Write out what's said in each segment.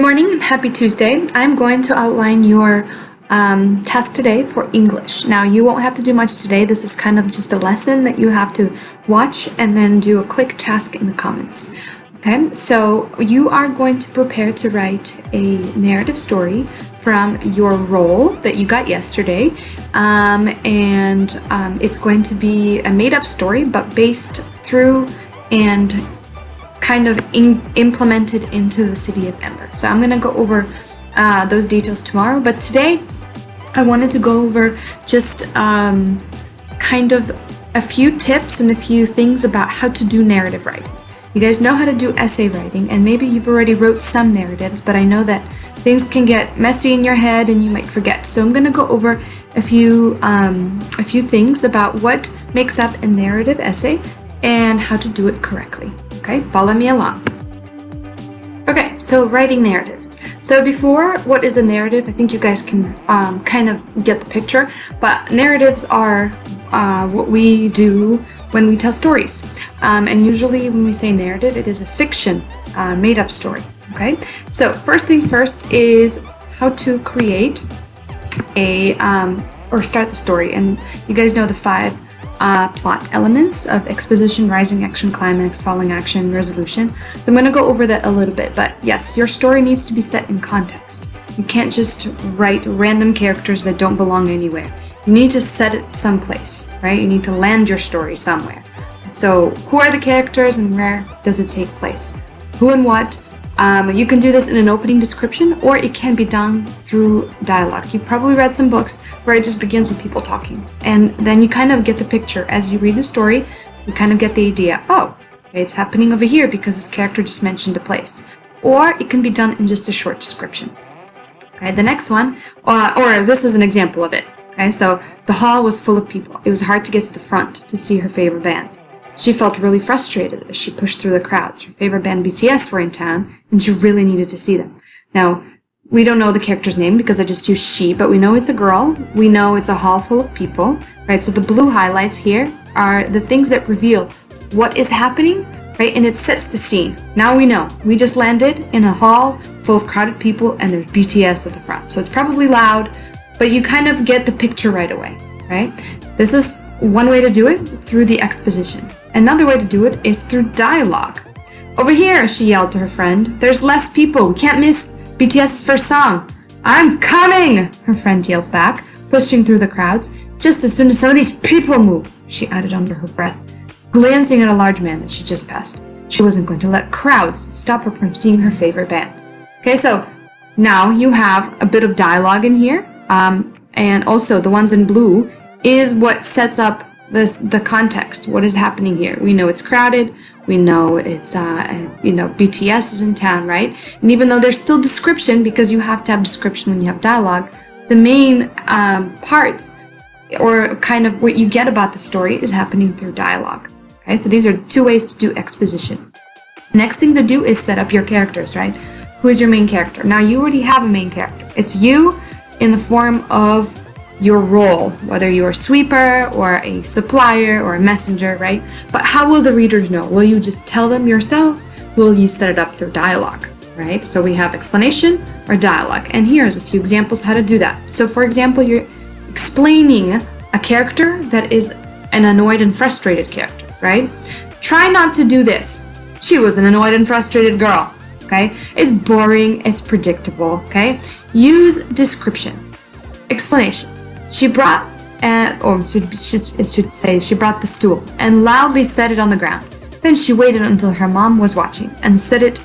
Good morning and happy Tuesday. I'm going to outline your test today for English. Now, you won't have to do much today. This is kind of just a lesson that you have to watch and then do a quick task in the comments. Okay, so you are going to prepare to write a narrative story from your role that you got yesterday. It's going to be a made-up story, but based through and kind of implemented into the city of Ember. So I'm going to go over those details tomorrow, but today I wanted to go over just kind of a few tips and a few things about how to do narrative writing. You guys know how to do essay writing, and maybe you've already wrote some narratives, but I know that things can get messy in your head and you might forget. So I'm going to go over a few things about what makes up a narrative essay and how to do it correctly. Okay, follow me along. Okay, so writing narratives. So before, what is a narrative? I think you guys can kind of get the picture, but narratives are what we do when we tell stories. And usually when we say narrative, it is a fiction, made-up story. Okay, so first things first is how to create a, or start the story. And you guys know the 5 plot elements of exposition, rising action, climax, falling action, resolution. So I'm going to go over that a little bit, but yes, your story needs to be set in context. You can't just write random characters that don't belong anywhere. You need to set it someplace, right? You need to land your story somewhere. So who are the characters and where does it take place? Who and what? You can do this in an opening description, or it can be done through dialogue. You've probably read some books where it just begins with people talking, and then you kind of get the picture. As you read the story, you kind of get the idea, oh, okay, it's happening over here because this character just mentioned a place. Or it can be done in just a short description. Okay, the next one, or this is an example of it. Okay, so the hall was full of people. It was hard to get to the front to see her favorite band. She felt really frustrated as she pushed through the crowds. Her favorite band BTS were in town, and she really needed to see them. Now, we don't know the character's name because I just used she, but we know it's a girl. We know it's a hall full of people, right? So the blue highlights here are the things that reveal what is happening, right? And it sets the scene. Now we know. We just landed in a hall full of crowded people, and there's BTS at the front. So it's probably loud, but you kind of get the picture right away, right? This is one way to do it, through the exposition. Another way to do it is through dialogue. Over here, she yelled to her friend. There's less people. We can't miss BTS's first song. I'm coming, her friend yelled back, pushing through the crowds. Just as soon as some of these people move, she added under her breath, glancing at a large man that she just passed. She wasn't going to let crowds stop her from seeing her favorite band. Okay, so now you have a bit of dialogue in here, and also the ones in blue is what sets up the context. What is happening here? We know it's crowded. We know it's BTS is in town, right? And even though there's still description, because you have to have description when you have dialogue, the main parts or kind of what you get about the story is happening through dialogue. Okay, so these are 2 ways to do exposition. Next thing to do is set up your characters, right? Who is your main character? Now you already have a main character. It's you in the form of your role, whether you're a sweeper or a supplier or a messenger, right? But how will the readers know? Will you just tell them yourself? Will you set it up through dialogue, right? So we have explanation or dialogue, and here's a few examples how to do that. So for example, you're explaining a character that is an annoyed and frustrated character, right? Try not to do this. She was an annoyed and frustrated girl, okay? It's boring, it's predictable, okay? Use description. Explanation. She brought, it should say, she brought the stool and loudly set it on the ground. Then she waited until her mom was watching and set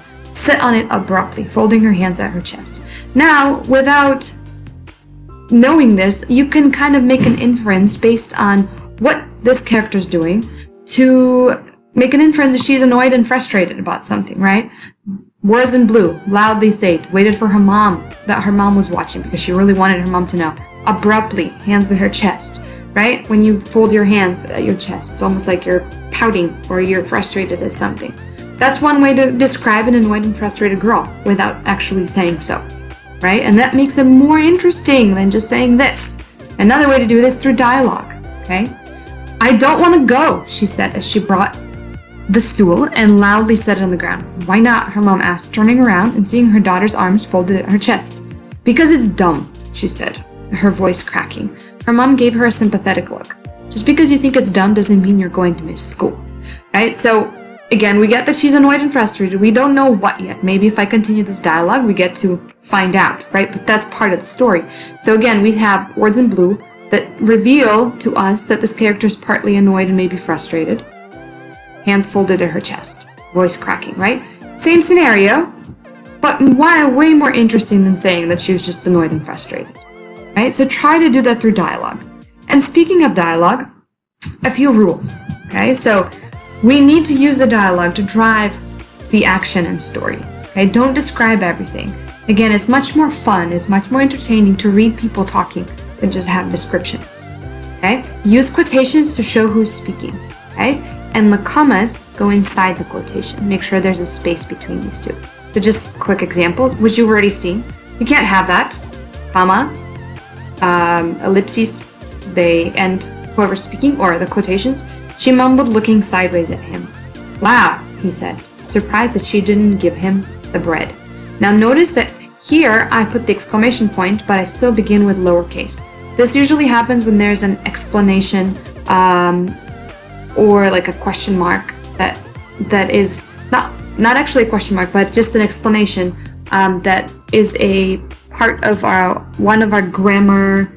on it abruptly, folding her hands at her chest. Now, without knowing this, you can kind of make an inference based on what this character's doing to make an inference that she's annoyed and frustrated about something, right? Words in blue, loudly said, waited for her mom, that her mom was watching because she really wanted her mom to know. Abruptly, hands at her chest, right? When you fold your hands at your chest, it's almost like you're pouting or you're frustrated at something. That's one way to describe an annoyed and frustrated girl without actually saying so, right? And that makes it more interesting than just saying this. Another way to do this through dialogue, okay? I don't want to go, she said as she brought the stool and loudly set it on the ground. Why not? Her mom asked, turning around and seeing her daughter's arms folded at her chest. Because it's dumb, she said, her voice cracking. Her mom gave her a sympathetic look. Just because you think it's dumb doesn't mean you're going to miss school, right? So again, we get that she's annoyed and frustrated. We don't know what yet. Maybe if I continue this dialogue, we get to find out, right? But that's part of the story. So again, we have words in blue that reveal to us that this character is partly annoyed and maybe frustrated. Hands folded at her chest, voice cracking, right? Same scenario, but way more interesting than saying that she was just annoyed and frustrated, right? So try to do that through dialogue. And speaking of dialogue, a few rules, okay? So we need to use the dialogue to drive the action and story, okay? Don't describe everything. Again, it's much more fun, it's much more entertaining to read people talking than just have description, okay? Use quotations to show who's speaking, okay? And the commas go inside the quotation. Make sure there's a space between these two. So just a quick example, which you've already seen. You can't have that, comma, ellipses, they end whoever's speaking, or the quotations. She mumbled, looking sideways at him. Wow, he said, surprised that she didn't give him the bread. Now notice that here I put the exclamation point, but I still begin with lowercase. This usually happens when there's an explanation or like a question mark that is not actually a question mark, but just an explanation that is a part of one of our grammar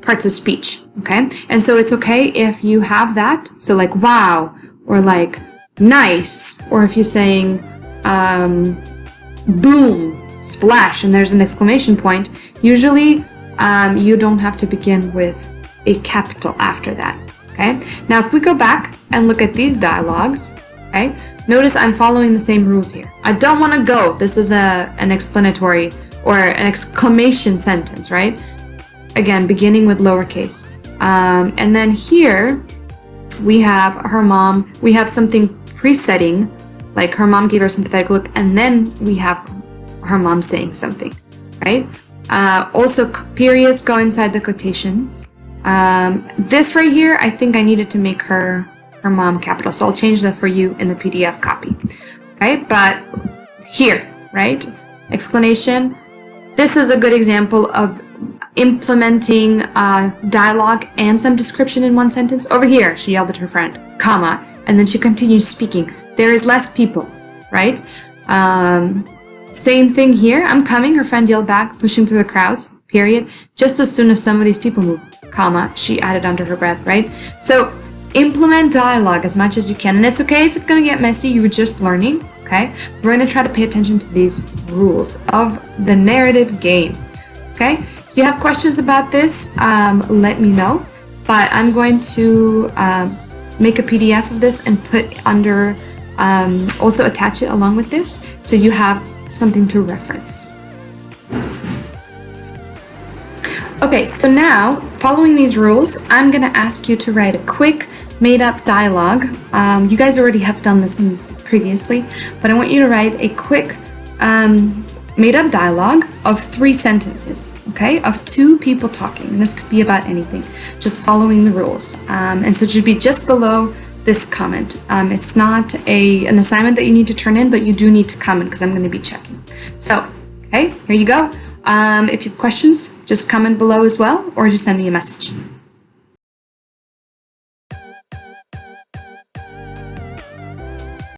parts of speech, okay? And so it's okay if you have that, so like wow, or like nice, or if you're saying boom, splash, and there's an exclamation point, usually you don't have to begin with a capital after that, okay? Now if we go back and look at these dialogues, okay, notice I'm following the same rules here. I don't want to go. This is an explanatory or an exclamation sentence, right? Again, beginning with lowercase. And then here we have her mom, we have something presetting, like her mom gave her a sympathetic look, and then we have her mom saying something, right? Also, periods go inside the quotations. This right here, I think I needed to make her mom capital, so I'll change that for you in the PDF copy, right? But here, right? Explanation. This is a good example of implementing dialogue and some description in one sentence. Over here, she yelled at her friend, comma, and then she continues speaking. There is less people, right? Same thing here. I'm coming, her friend yelled back, pushing through the crowds, period. Just as soon as some of these people move, comma, she added under her breath, right? So implement dialogue as much as you can. And it's okay if it's going to get messy. You were just learning, okay? We're going to try to pay attention to these rules of the narrative game, okay? If you have questions about this, let me know. But I'm going to make a PDF of this and put under, also attach it along with this so you have something to reference. Okay, so now, following these rules, I'm going to ask you to write a quick made-up dialogue. You guys already have done this previously, but I want you to write a quick made-up dialogue of 3 sentences, okay? Of 2 people talking, and this could be about anything, just following the rules. And so it should be just below this comment. It's not an assignment that you need to turn in, but you do need to comment because I'm going to be checking. So, okay, here you go. If you have questions, just comment below as well, or just send me a message.